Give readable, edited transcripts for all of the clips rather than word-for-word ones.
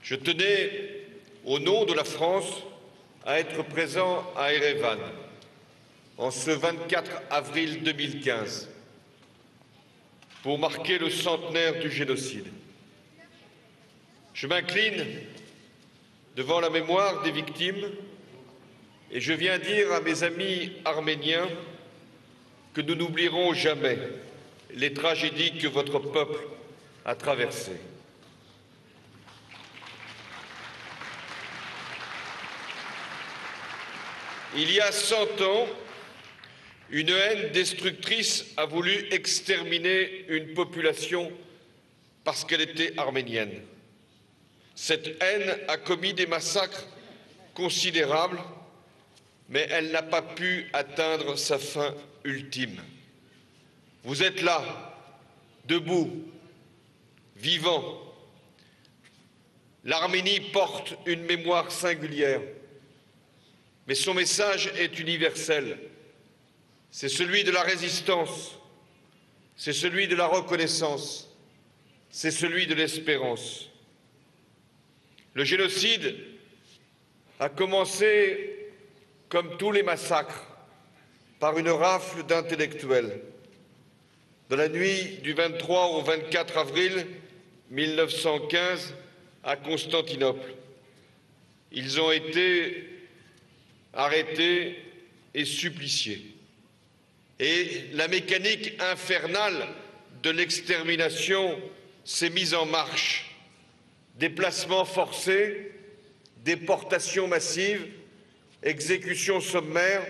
Je tenais, au nom de la France, à être présent à Erevan en ce 24 avril 2015 pour marquer le centenaire du génocide. Je m'incline devant la mémoire des victimes et je viens dire à mes amis arméniens que nous n'oublierons jamais les tragédies que votre peuple a traversées. Il y a 100 ans, une haine destructrice a voulu exterminer une population parce qu'elle était arménienne. Cette haine a commis des massacres considérables, mais elle n'a pas pu atteindre sa fin ultime. Vous êtes là, debout, vivants. L'Arménie porte une mémoire singulière, mais son message est universel. C'est celui de la résistance, c'est celui de la reconnaissance, c'est celui de l'espérance. Le génocide a commencé, comme tous les massacres, par une rafle d'intellectuels. Dans la nuit du 23 au 24 avril 1915, à Constantinople, ils ont été arrêtés et suppliciés. Et la mécanique infernale de l'extermination s'est mise en marche. Déplacements forcés, déportations massives, exécutions sommaires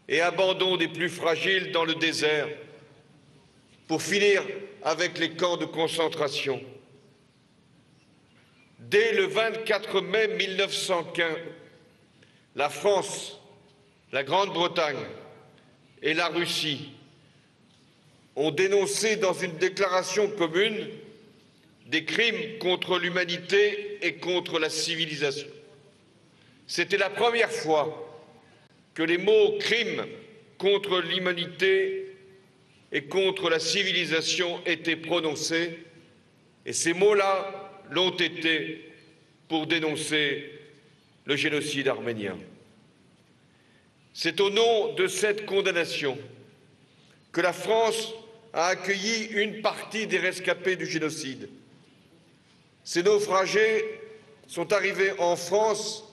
et abandon des plus fragiles dans le désert, pour finir avec les camps de concentration. Dès le 24 mai 1915, la France, la Grande-Bretagne et la Russie ont dénoncé dans une déclaration commune des crimes contre l'humanité et contre la civilisation. C'était la première fois que les mots « crimes contre l'humanité » et contre la civilisation étaient prononcés, et ces mots-là l'ont été pour dénoncer le génocide arménien. C'est au nom de cette condamnation que la France a accueilli une partie des rescapés du génocide. Ces naufragés sont arrivés en France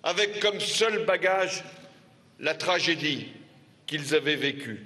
avec comme seul bagage la tragédie qu'ils avaient vécue.